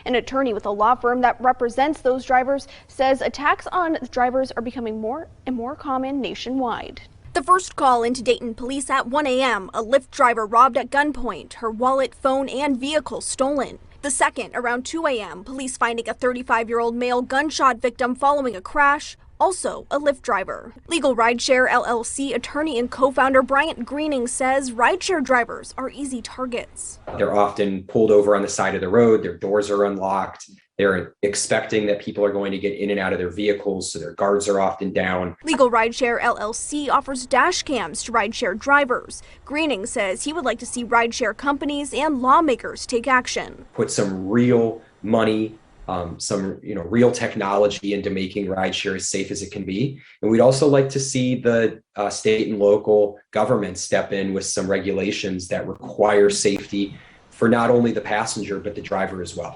An attorney with a law firm that represents those drivers says attacks on drivers are becoming more and more common nationwide. The first call into Dayton police at 1 a.m., a Lyft driver robbed at gunpoint, her wallet, phone, and vehicle stolen. The second, around 2 a.m., police finding a 35-year-old male gunshot victim following a crash, also a Lyft driver. LegalRideshare LLC attorney and co-founder Bryant Greening says rideshare drivers are easy targets. They're often pulled over on the side of the road, their doors are unlocked. They're expecting that people are going to get in and out of their vehicles, so their guards are often down. LegalRideshare LLC offers dash cams to rideshare drivers. Greening says he would like to see rideshare companies and lawmakers take action. Put some real money, some real technology into making rideshare as safe as it can be. And we'd also like to see the state and local governments step in with some regulations that require safety for not only the passenger, but the driver as well.